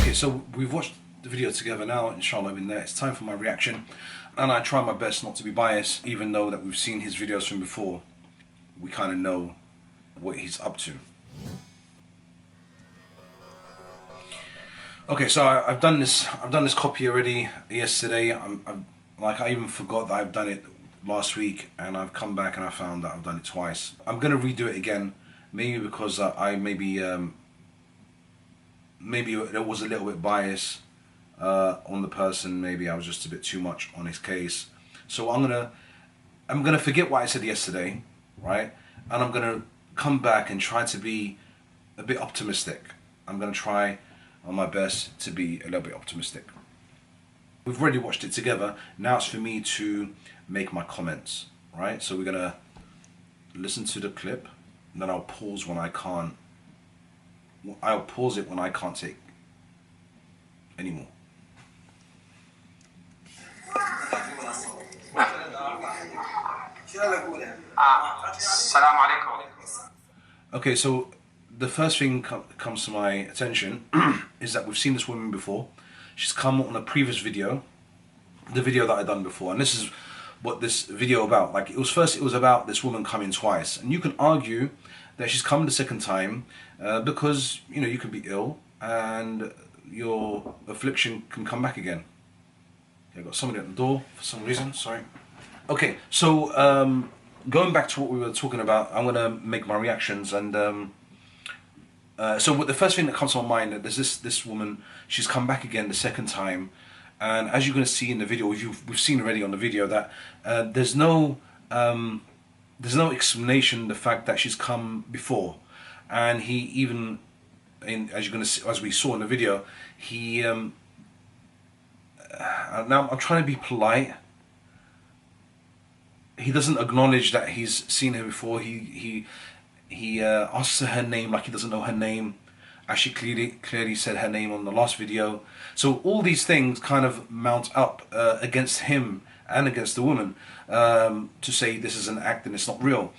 Okay, so we've watched the video together now, inshallah bin there. It's time for my reaction, and I try my best not to be biased, even though that we've seen his videos from before. We kind of know what he's up to. Okay, so I've done this copy already yesterday. I even forgot that I've done it last week, and I've come back and I found that I've done it twice. I'm gonna redo it again, maybe because maybe it was a little bit biased on the person. Maybe I was just a bit too much on his case. So I'm gonna forget what I said yesterday, right? And I'm gonna come back and try to be a bit optimistic. I'm gonna try on my best to be a little bit optimistic. We've already watched it together. Now it's for me to make my comments, right? So we're gonna listen to the clip, and then I'll pause when I can't. I'll pause it when I can't take anymore. Okay, so the first thing comes to my attention is that we've seen this woman before. She's come on a previous video, the video that I've done before, and this is what this video about. Like, it was about this woman coming twice, and you can argue that she's come the second time because, you know, you could be ill and your affliction can come back again. Okay, I've got somebody at the door for some reason, sorry. Okay, so going back to what we were talking about, I'm gonna make my reactions, and so the first thing that comes to my mind, that there's this woman, she's come back again the second time, and as you're going to see in the video, we've seen already on the video that there's no explanation the fact that she's come before, and he even, as you're going to see, as we saw in the video, he now I'm trying to be polite. He doesn't acknowledge that he's seen her before. He asks her name like he doesn't know her name. She clearly said her name on the last video. So all these things kind of mount up against him and against the woman to say this is an act and it's not real.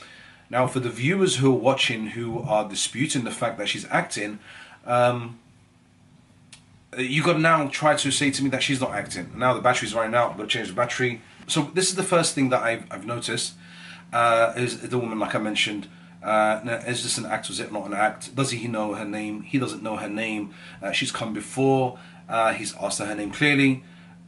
Now, for the viewers who are watching, who are disputing the fact that she's acting, you got to now try to say to me that she's not acting. Now the battery's running out, I've got to change the battery. So this is the first thing that I've noticed, is the woman, like I mentioned. Is this an act or is it not an act? Does he know her name? He doesn't know her name. She's come before. He's asked her name clearly,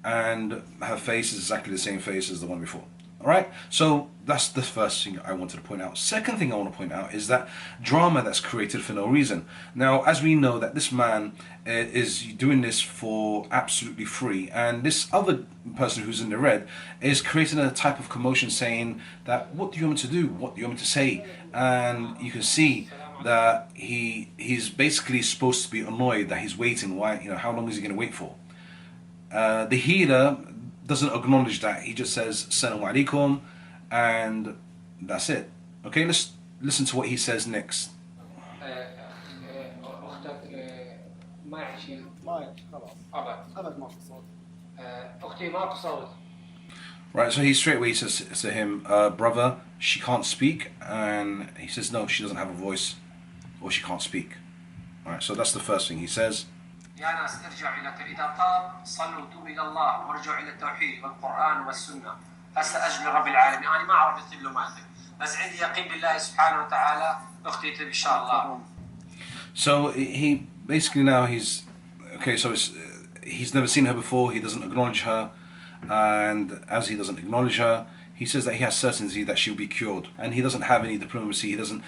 and her face is exactly the same face as the one before. Alright, so that's the first thing I wanted to point out. Second thing I want to point out is that drama that's created for no reason. Now, as we know that this man is doing this for absolutely free, and this other person who's in the red is creating a type of commotion saying that, what do you want me to do? What do you want me to say? And you can see that he's basically supposed to be annoyed that he's waiting. Why? You know, how long is he going to wait for? The healer doesn't acknowledge that. He just says "Assalamu alaikum," and that's it. Okay, let's listen to what he says next. Right, so he straight away says to him, brother, she can't speak, and he says no, she doesn't have a voice, or she can't speak. Alright, so that's the first thing he says. يا ناس ارجعوا إذا طاب صلوا وتوبوا إلى الله وارجعوا إلى التوحيد والقرآن والسنة فاستأجب لرب العالمين. أنا ما أعرف مثل ما أنت بس عندي يقين بالله سبحانه وتعالى أختي إن شاء الله. So he basically now he's okay. So he's never seen her before. He doesn't acknowledge her, and as he doesn't acknowledge her, he says that he has certainty that she'll be cured, and he doesn't have any diplomacy. He doesn't.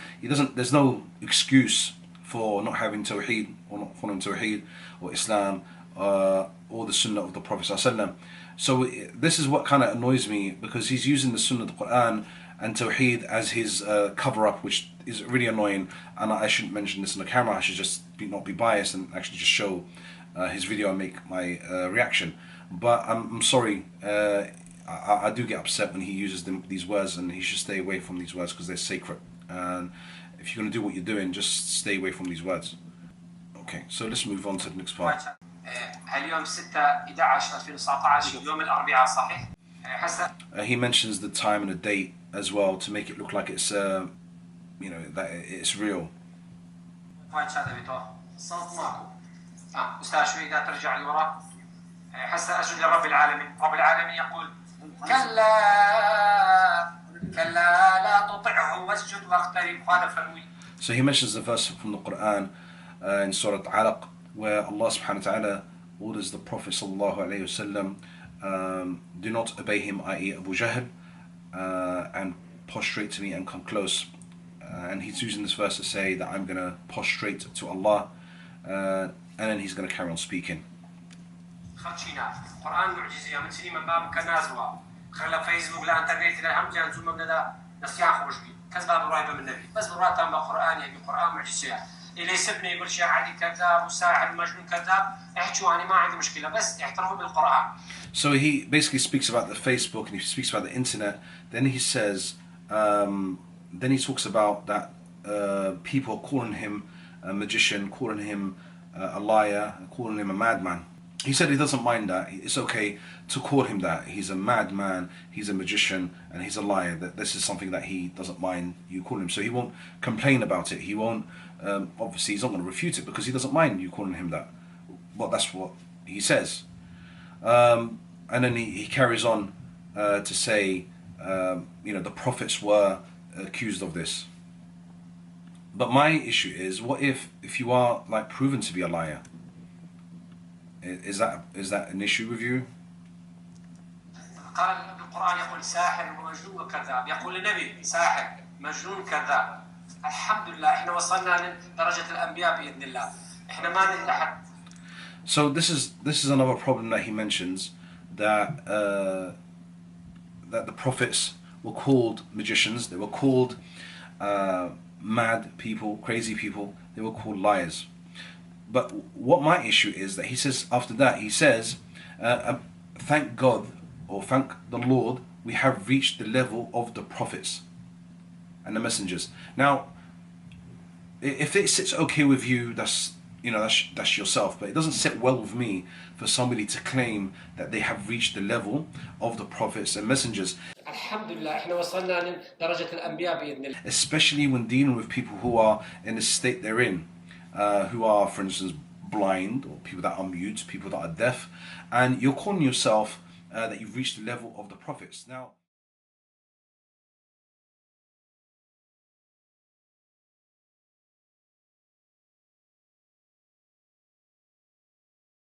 There's no excuse for not having Tawheed, or not following Tawheed, or Islam, or the Sunnah of the Prophet ﷺ. So this is what kind of annoys me, because he's using the Sunnah of the Qur'an and Tawheed as his cover-up, which is really annoying. And I shouldn't mention this on the camera. I should just not be biased and actually just show his video and make my reaction. But I'm sorry, I do get upset when he uses these words, and he should stay away from these words because they're sacred. And if you're going to do what you're doing, just stay away from these words. Okay, so let's move on to the next part. He mentions the time and the date as well to make it look like it's, you know, that it's real. أستاذ شوي إذا ترجع لورا حتى أسجد لرب العالمين. رب العالمين يقول كلا كلا لا تطعه واسجد واقترب. هذا فنوي. So he mentions the verse from the Qur'an in Surah 𝗪𝗡 where Allah subhanahu wa ta'ala orders the Prophet sallallahu alayhi wasallam do not obey him, i.e. 𝗹𝗶𝗸𝗏, and prostrate to me and come close. And he's using this verse to say that I'm going to prostrate to Allah, and then he's going to carry on speaking. قرآن معجزة من سنين من باب كنازوا خلا فيسبوك لا انترنت لا هم جان زوم من هذا نسيان خوش بي كذا بقرايبه من النبي بس براتهم بقرآن يعني قرآن معجزة اللي يسبني يقول شيء عادي كذاب وساحر مجنون كذاب احكوا أنا ما عندي مشكلة بس احترموا بالقرآن. So he basically speaks about the Facebook and he speaks about the internet. Then he says, then he talks about that people are calling him a magician, calling him a liar, calling him a madman. He said he doesn't mind that. It's okay to call him that. He's a madman, he's a magician, and he's a liar. That this is something that he doesn't mind you calling him. So he won't complain about it. He won't, obviously he's not going to refute it because he doesn't mind you calling him that. Well, that's what he says. And then he carries on to say, the prophets were accused of this. But my issue is, what if you are like proven to be a liar? Is that an issue with you? قال القرآن يقول ساحر ومجنون وكذاب. يقول النبي ساحر مجنون كذاب. الحمد لله احنا وصلنا لدرجة الأنبياء بإذن الله. احنا ما نريد أحد. So this is another problem that he mentions, that that the prophets were called magicians. They were called mad people, crazy people. They were called liars. But what my issue is that he says after that, he says, thank God, or thank the Lord, we have reached the level of the prophets and the messengers. Now, if it sits okay with you, that's yourself, but it doesn't sit well with me for somebody to claim that they have reached the level of the prophets and messengers. Especially when dealing with people who are in the state they're in. Who are, for instance, blind, or people that are mute, people that are deaf, and you're calling yourself that you've reached the level of the prophets. Now,